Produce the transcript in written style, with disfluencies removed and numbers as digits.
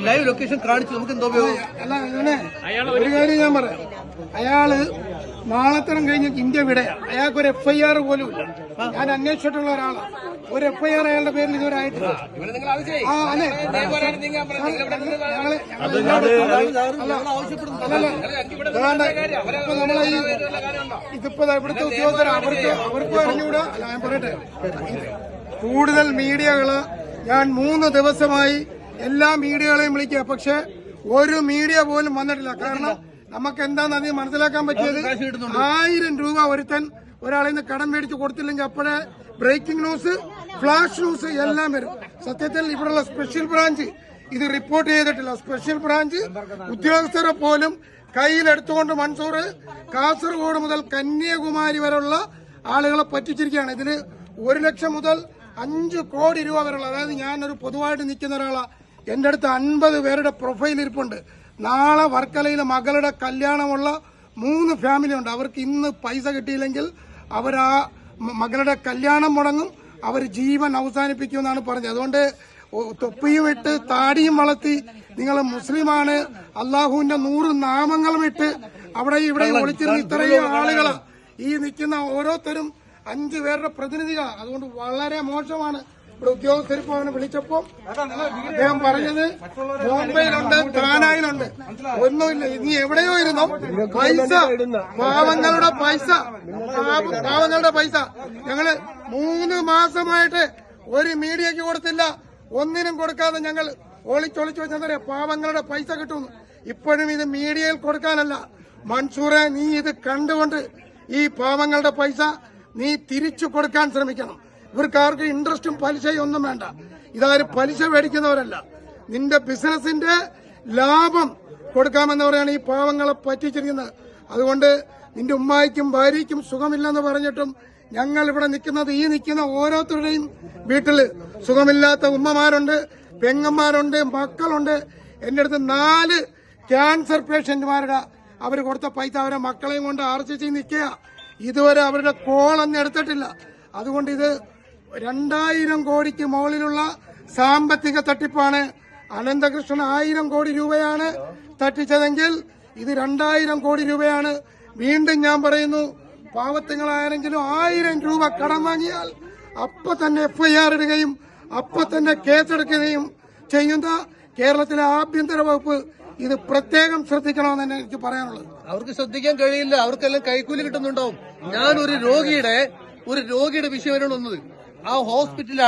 Live location കാണിച്ചു നമുക്ക് എന്തോ അല്ല ഇങ്ങനെ ഒരു കാര്യം ഞാൻ പറയാം. അയാള് നാളത്തരം കഴിഞ്ഞ് ഇന്ത്യ വിട. അയാൾക്ക് ഒരു FIR പോലും ഇല്ല. ഞാൻ അന്വേഷിച്ചിട്ടുള്ള ഒരാളാണ്. ഒരു FIR അയാളുടെ പേരിൽ ഇതുവരെ ആയിട്ടില്ല. ഇതിപ്പോ ഇവിടുത്തെ ഉദ്യോഗസ്ഥർ അവർക്ക് അറിഞ്ഞൂടാ. ഞാൻ പറയട്ടെ, കൂടുതൽ മീഡിയകള് ഞാൻ 3 ദിവസമായി എല്ലാ മീഡിയകളെയും വിളിക്കുക. പക്ഷെ ഒരു മീഡിയ പോലും വന്നിട്ടില്ല. കാരണം നമുക്ക് എന്താണെന്ന് അതിന് മനസ്സിലാക്കാൻ പറ്റിയത് 1000 രൂപ ഒരുത്തൻ ഒരാളിൽ നിന്ന് കടം മേടിച്ച് കൊടുത്തില്ലെങ്കിൽ അപ്പോഴേ ബ്രേക്കിംഗ് ന്യൂസ്, ഫ്ലാഷ് ന്യൂസ് എല്ലാം വരും. സത്യത്തിൽ ഇവിടെയുള്ള സ്പെഷ്യൽ ബ്രാഞ്ച് ഇത് റിപ്പോർട്ട് ചെയ്തിട്ടില്ല. സ്പെഷ്യൽ ബ്രാഞ്ച് ഉദ്യോഗസ്ഥരെ പോലും കയ്യിലെടുത്തുകൊണ്ട് മൻസൂർ കാസർഗോഡ് മുതൽ കന്യാകുമാരി വരെയുള്ള ആളുകളെ പറ്റിച്ചിരിക്കുകയാണ്. ഇതിന് 1 ലക്ഷം മുതൽ 5 കോടി രൂപ വരെയുള്ള, അതായത് ഞാനൊരു പൊതുവായിട്ട് നിൽക്കുന്ന ഒരാളാണ്. എന്റെ അടുത്ത് 50 പേരുടെ പ്രൊഫൈൽ ഇരിപ്പുണ്ട്. നാളെ വർക്കലയിലെ മകളുടെ കല്യാണമുള്ള 3 ഫാമിലി ഉണ്ട്. അവർക്ക് ഇന്ന് പൈസ കിട്ടിയില്ലെങ്കിൽ അവരാ മകളുടെ കല്യാണം മുടങ്ങും, അവർ ജീവൻ അവസാനിപ്പിക്കുമെന്നാണ് പറഞ്ഞത്. അതുകൊണ്ട് തൊപ്പിയും ഇട്ട് താടിയും വളർത്തി നിങ്ങൾ മുസ്ലിമാണ്, അള്ളാഹുവിന്റെ 100 നാമങ്ങളും ഇട്ട് അവിടെ ഇവിടെ ഒളിച്ചിരുന്ന ഇത്രയും ആളുകള് ഈ നിൽക്കുന്ന ഓരോരുത്തരും 5 പേരുടെ പ്രതിനിധികളാണ്. അതുകൊണ്ട് വളരെ മോശമാണ്. ഇവിടെ ഉദ്യോഗസ്ഥരിപ്പോ അവനെ വിളിച്ചപ്പോ അദ്ദേഹം പറഞ്ഞത് ബോംബെയിലുണ്ട്, താനായിലുണ്ട്, ഒന്നുമില്ല. ഇനി എവിടെയോ ഇരുന്നോ പൈസ, പാവങ്ങളുടെ പൈസ ഞങ്ങള് 3 മാസമായിട്ട് ഒരു മീഡിയക്ക് കൊടുത്തില്ല, ഒന്നിനും കൊടുക്കാതെ ഞങ്ങൾ ഒളിച്ചൊളിച്ചു വെച്ചാൽ പാവങ്ങളുടെ പൈസ കിട്ടുന്നു. ഇപ്പോഴും ഇത് മീഡിയയിൽ കൊടുക്കാനല്ല. മൻസൂറെ, നീ ഇത് കണ്ടുകൊണ്ട് ഈ പാവങ്ങളുടെ പൈസ നീ തിരിച്ചു കൊടുക്കാൻ ശ്രമിക്കണം. ഇവർക്കാർക്ക് ഇൻട്രസ്റ്റും പലിശയും ഒന്നും വേണ്ട. ഇതാരും പലിശ മേടിക്കുന്നവരല്ല. നിന്റെ ബിസിനസിന്റെ ലാഭം കൊടുക്കാമെന്നവരെയാണ് ഈ പാവങ്ങളെ പറ്റിച്ചിരിക്കുന്നത്. അതുകൊണ്ട് നിന്റെ ഉമ്മായിക്കും ഭാര്യയ്ക്കും സുഖമില്ലെന്ന് പറഞ്ഞിട്ടും ഞങ്ങൾ ഇവിടെ നിൽക്കുന്നത്, ഈ നിൽക്കുന്ന ഓരോരുത്തരുടെയും വീട്ടില് സുഖമില്ലാത്ത ഉമ്മമാരുണ്ട്, പെങ്ങന്മാരുണ്ട്, മക്കളുണ്ട്. എന്റെ അടുത്ത് 4 ക്യാൻസർ പേഷ്യന്റുമാരുടെ അവർ കൊടുത്ത പൈസ അവരെ മക്കളെയും കൊണ്ട് RCC നിൽക്കുക. ഇതുവരെ അവരുടെ കോളൊന്നും എടുത്തിട്ടില്ല. അതുകൊണ്ട് ഇത് 2000 കോടിക്ക് മുകളിലുള്ള സാമ്പത്തിക തട്ടിപ്പാണ്. അനന്തകൃഷ്ണൻ 1000 കോടി രൂപയാണ് തട്ടിച്ചതെങ്കിൽ ഇത് 2000 കോടി രൂപയാണ്. വീണ്ടും ഞാൻ പറയുന്നു, പാവത്തുങ്ങളാരെങ്കിലും 1000 രൂപ കടം വാങ്ങിയാൽ അപ്പൊ തന്നെ FIR ഇടുകയും അപ്പൊ തന്നെ കേസെടുക്കുകയും ചെയ്യുന്ന കേരളത്തിലെ ആഭ്യന്തര വകുപ്പ് ഇത് പ്രത്യേകം ശ്രദ്ധിക്കണമെന്ന് തന്നെ എനിക്ക് പറയാനുള്ളത്. അവർക്ക് ശ്രദ്ധിക്കാൻ കഴിയില്ല, അവർക്കെല്ലാം കൈക്കൂലി കിട്ടുന്നുണ്ടാവും. ഞാൻ ഒരു രോഗിയുടെ വിഷയമാണ് വന്നത്. ആ ഹോസ്പിറ്റലിൽ